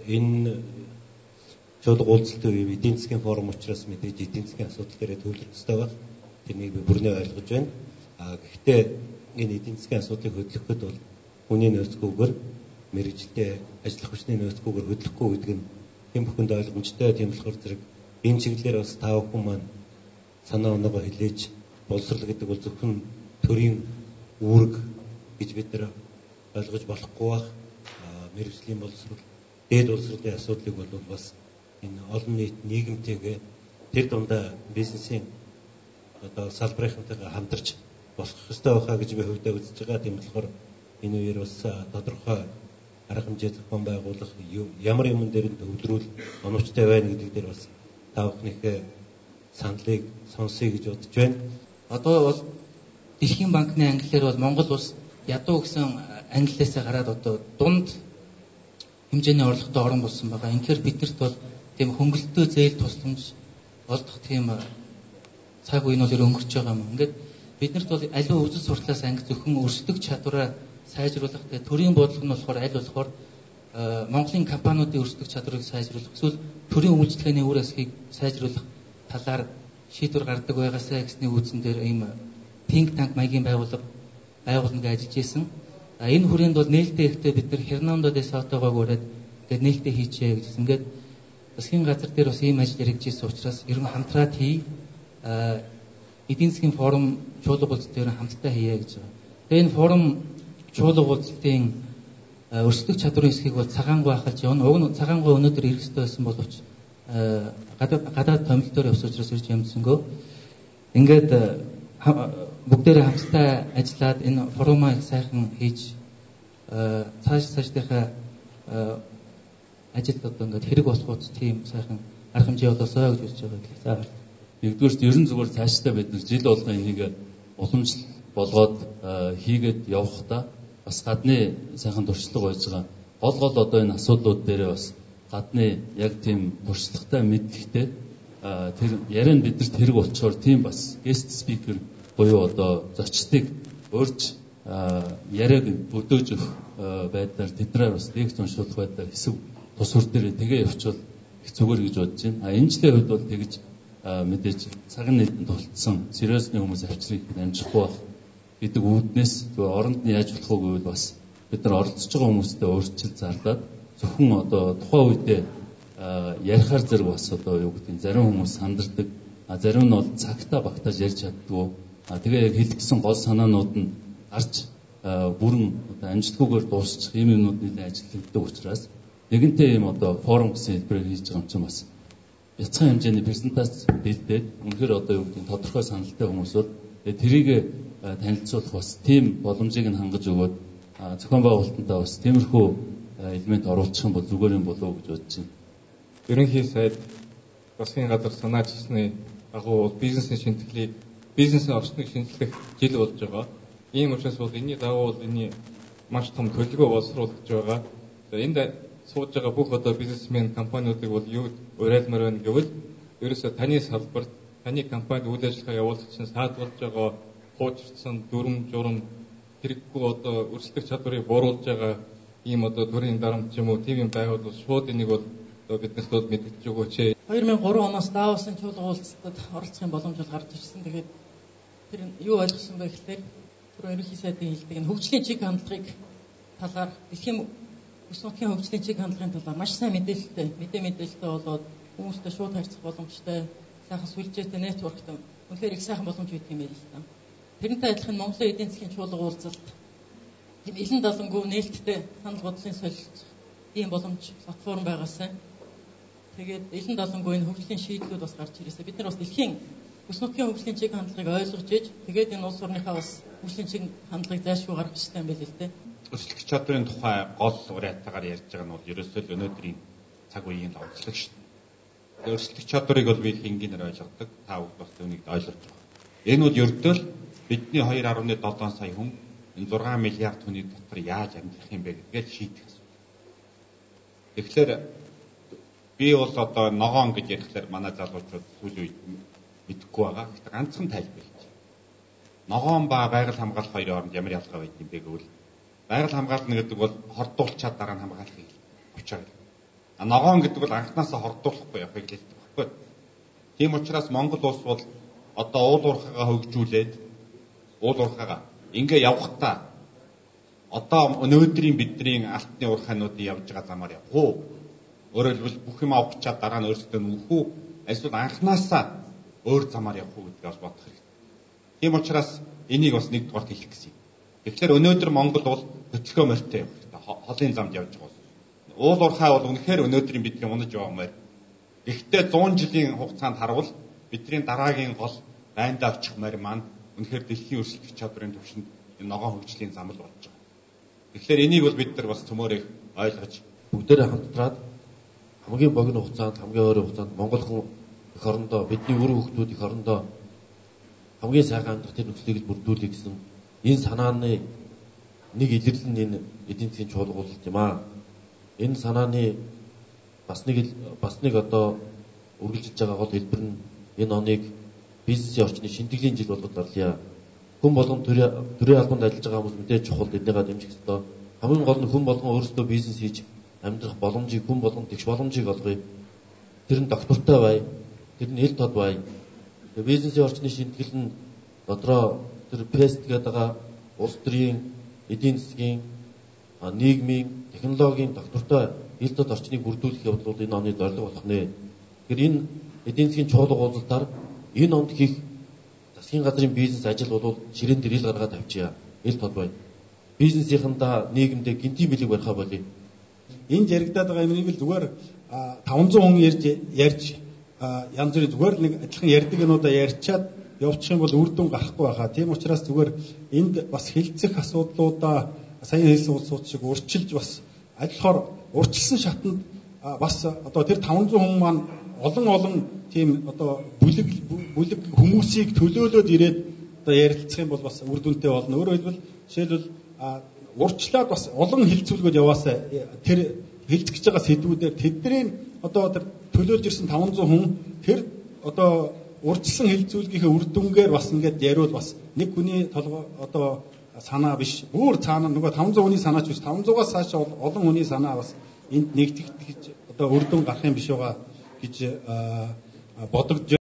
энэ чуулга уулзалтын үе эдийн засгийн форум учраас мэдээж эдийн засгийн асуудал дээр төвлөрөх ёстой байна. Тэрнийг би бүрнээ ойлгож байна. Гэхдээ энэ эдийн засгийн асуудлыг хөдлөхөд бол хүний нөөцгүйгээр мэрэгжлийн ажиллах хүчний нөөцгүйгээр хөдлөхгүй гэдэг нь тийм бүхэнд ойлгомжтой. Тийм болохоор зэрэг энэ чиглэлээр бас тав хүн маань санаа оноогоо хэлээж боловсрол гэдэг бол зөвхөн төрийн үүрэг гэж бид нар ойлгож болохгүй бах. Мэргэжлийн боловсрол, дээд боловсролын асуудлыг бол бас энэ олон нийт нийгэмтэйгээ тэр дундаа бизнесийн одоо салбарынхантайгаа хамтарч болох ёстой байхаа гэж би хувьдаа үзэж байгаа. Тийм болохоор энэ үеэр бас тодорхой арга хэмжээ зохион байгуулах ямар юмн дээр нь төвлөрүүл оновчтой байна гэдэг дээр бас та бүхнийхээ саналыг сонсъё гэж бодож байна. Одоо бол Дэлхийн банкны ангиллаар бол Монгол улс ядуу гэсэн ангиллаасаа гараад одоо дунд хэмжээний орлоготой орн болсон байгаа. Инхээр биднэрт бол тийм хөнгөлөлтөө зээл тусламж олдох тийм цаг үе нь бол өнгөрч байгаа юм. Ингээд биднэрт бол аливаа үзэл сурталаас анги зөвхөн өрсөлдөх чадвараа сайжруулах, төрийн бодлого нь болохоор аль болохоор Монголын компаниудын өрсөлдөх чадварыг сайжруулах, эсвэл төрийн үйлчлэгээний үр ашгийг сайжруулах талаар шийдвэр гаргадаг байгаасаа гэсний үүсэн дээр ийм think tank маягийн байгууллага гэж ажиллаж исэн. Энэ хүрээнд бол нээлттэй ихтэй бид нар Хернандо де Сотогоог ураад ингээд нээлттэй хийчихээ гэжсэн. Ингээд засгийн газар дээр бас ийм ажил яригдчихсэн учраас ер нь хамтраад хий. Эдийн засгийн форум чуулга уулзалт дээр хамтдаа хийе гэж байгаа. Тэгээ энэ форум чуулга уулзалтын өрсөлдөх чадварын хэсгийг бол цагаангүй хахалж явна. Уг нь цагаангүй өнөөдөр ирэх ёстой байсан боловч гадаад томилтоор явсан учраас ирж ямдсангүй. Ингээд бүгдээрээ хамтдаа ажиллаад энэ форумаа сайхан хийж цаашдынхаа ажилд одоо ингээд хэрэг болохоос тийм сайхан арга хэмжээ болоосоо гэж үзэж байгаа гэх. Нэгдүгээрт ерөн зүгээр цаашдаа бид нар жил болгон энийг уламжлал болгоод хийгээд явахдаа бас гадны сайхан туршлага байж байгаа. Гол одоо энэ асуудлууд дээрээ бас гадны яг тийм туршлагатай мэддэхтэй тэр ярианд бидэрт хэрэг болчоор тийм бас guest speaker буюу одоо зочдыг урьж яриаг өдөөж өгөх байдлаар тэднээр бас лекц уншуулах байдлаар хэсэг тус хөр дээр тэгээ явуучвал их зүгээр гэж бодож байна. Энэ жилийн хувьд бол тэгж мэдээж цаг нийтэнд тулцсан сериусны хүмүүс авчрыг амжихгүй байх гэдэг үүднээс оронд нь яаж болох вэ гэвэл бас бид нар оролцож байгаа хүмүүстэй өөрчлөлт зарлаад зөвхөн одоо тухайн үедээ ярихаар зэрэг бас одоо юу гэдэг зарим хүмүүс сандардаг, зарим нь бол цагтаа багтааж ярьж чаддгүй. Тэгээ яг хэлсэн гол санаанууд нь гарч бүрэн одоо амжилтгүйгээр дуусчих ийм юмнууд нэлээд ажиллагддаг учраас нэгэнтээ ийм одоо форум гэсэн хэлбэрээр хийж байгаа юм чинь бас бяцхан хэмжээний презентац бэлдээд үнэхээр одоо юу гэдэг тодорхой саналтай хүмүүс бол тэрийг танилцуулах бас тийм боломжийг нь хангаж өгөөд зохион байгуулалтандаа бас тиймэрхүү элемент оруулах юм бол зүгээр юм болов уу гэж бодож байна. Ерөнхий сайд засгийн газар санаачсны агуу бизнесийн шинжилгээг бизнесийн орчныг шинжлэх жил болж байгаа. Ийм учраас бол энэний дагуу энэ маш том төлөвлөгөө боловсруулж байгаа. Энд сууж байгаа бүх одоо бизнесмен компаниудыг бол юу уриалмаар байна гэвэл ерөөсөө таны салбарт таны компани үйл ажиллагаа явуулах чинь саадуулж байгаа хуучирсан дүрм журам хэрэггүй одоо өрсөлдөх чадварыг бууруулж байгаа ийм одоо төрийн дарамт юм уу тийм юм байвал шууд энийг бол биднээс бол мэдгэж өгөөч. 2003 оноос Давосын чуулга уулзалтад оролцохын боломж бол гарч ирсэн. Тэгээд тэр юу ойлгосон бэ гэхээр түрүү ерөнхий сайдын хэлдэг нь хөгжлийн чиг хандлагыг талаар дэлхийн бүс нутгийн хөгжлийн чиг хандлагын талаар маш сайн мэдээлэлтэй болоод хүмүүстэй шууд харьцах боломжтой, сайхан сүлжээтэй нэтворктэй үнэхээр их сайхан боломж өгдөг юм байл л та. Тэрнтэй адилхан Монголын эдийн засгийн чуулга уулзалт тийм элен далангуу нээлттэй санал бодлын солилцох ийм боломж платформ байгаасаа тэгээд элен далангуу энэ хөгжлийн шийдлүүд бас гарч ирээсээ бид нар бас дэлхийн бүс нутгийн хөгжлийн чиг хандлагыг ойлгож иж тэгээд энэ улс орныхаа бас хөгжлийн чиг хандлагыг зайлшгүй гаргах хэрэгтэй юм байл л дээ. Өрсөлдөх чадрын тухай гол уриатаагаар ярьж байгаа нь бол ерөөсөө л өнөөдрийн цаг үеийн онцлог шүү дээ. Өрсөлдөх чадрыг бол би хингийнээр ойлгодог. Та бүгд бас үүнийг ойлгож байгаа. Энэ бол ердөө л бидний 2.7 сая хүн энэ 6 миллиард хүний дотор яаж амьдрах юм бэ гэдгээр шийдэх асуудал. Тэгэхээр би бол одоо ногоон гэж ярихлаар манай залуучууд сүүлийн үед мэдэхгүй байгаа. Гэхдээ ганцхан тайлбарлаж. Ногоон ба байгаль хамгаалах хоёрын хооронд ямар ялгаа байдаг юм бэ гэвэл байгаль хамгаална гэдэг бол хордуулчаад дараа нь хамгаалахыг очоод. Ногоон гэдэг бол анханасаа хордуулахгүй явахыг хэлдэг байхгүй. Тийм учраас Монгол улс бол одоо уул уурхайгаа хөгжүүлээд уул уурхайгаа ингээ явахдаа одоо өнөөдрийн бидний алтны уурхайнуудын явж байгаа замаар явах уу? Өөрөөр хэлбэл бүх юм авахчаад дараа нь өөрсдөө нүүх үү? Эсвэл анханасаа өөр замаар явах уу гэдгийг бодох хэрэгтэй. Тийм учраас энийг бас нэгдүгээр хэлэх гэсэн юм. Тэгэхээр өнөөдөр Монгол бол хөдөлгөөн морьтой явах хэрэгтэй. Холын замд явж байгаа. Уул уурхай бол үнэхээр өнөөдрийн бидний унаж яваамаар. Гэхдээ 100 жилийн хугацаанд харвал бидний дараагийн гол байндаа очих морь маань үнэхээр дэлхийн өрсөлдөх чадварын түвшинд энэ ногоон хөгжлийн зам л болж байгаа. Тэгэхээр энийг бол бид нар бас төмөөрөө ойлгож бүгдээрээ хамтраад хамгийн богино хугацаанд хамгийн ойрын хугацаанд Монгол хүн эх орондоо бидний үр хүүхдүүд эх орондоо хамгийн сайхан амьдрах тэр нөхцөлийг бүрдүүлэх гэсэн энэ санааны нэг илэрлэл нь энэ эдийн засгийн чуулгуулалт юм аа. Энэ санааны бас нэг одоо үргэлжилж байгаа гол хэлбэр нь энэ оныг бизнесийн орчны шинтгэлийн жил болгож дарлая. Хүн болгон төрийн албанд ажиллаж байгаа хүмүүс мэдээж чухал эднийгээ дэмжих ёстой. Хамгийн гол нь хүн болгон өөрсдөө бизнес хийж амьдрах боломжийг хүн болгон тэгш боломжийг олгоё. Тэр нь доктортой бай. Тэр нь ил тод бай. Бизнесийн орчны шинтгэл нь дотроо тэр прест гэдэг байгаа улс төрийн эдийн засгийн нийгмийн технологийн доктортой ил тод орчныг бүрдүүлэх явдал бол энэ оны зорилго болох нэ. Тэгэхээр энэ эдийн засгийн чуулга уулзалтаар энэ онд хийх засгийн газрын бизнес ажил бол ширээн дээр ил гаргаад тавьчихъя. Ил тод бай. Бизнесийнхандаа нийгэмдээ гинтийн бэлэг барихаа болъё. Энд яригадаад байгаа юмыг л зүгээр 500 хүн ярьж янз бүрийн зүгээр нэг адилхан ярьдаг юмудаа ярьчаад явчих юм бол үр дүн гарахгүй байхаа. Тийм учраас зүгээр энд бас хилцэх асуудлуудаа сая хэлсэн улсууд шиг урьдчилж бас ажиллахаар урьдчилсан шатанд бас одоо тэр 500 хүн маань олон тийм одоо бүлэг хүмүүсийг төлөөлөөд ирээд одоо ярилцах юм бол бас үр дүнтэй болно. Өөрөөр хэлбэл жишээлбэл урьдчилаад бас олон хилцүүлгүүд яваасаа тэр хилцэж байгаа сэдвүүдээр тэдний одоо тэр төлөөлж ирсэн 500 хүн тэр одоо урьдчилсан хилцүүлгийнхээ үр дүнгээр бас ингээд яриул бас нэг хүний толгой одоо санаа биш бүр цаана нөгөө 500 хүний санаач биш 500-аас цааш олон хүний санаа бас энд нэгтгэж одоо үр дүн гарах юм биш байгаа гэж бодогдож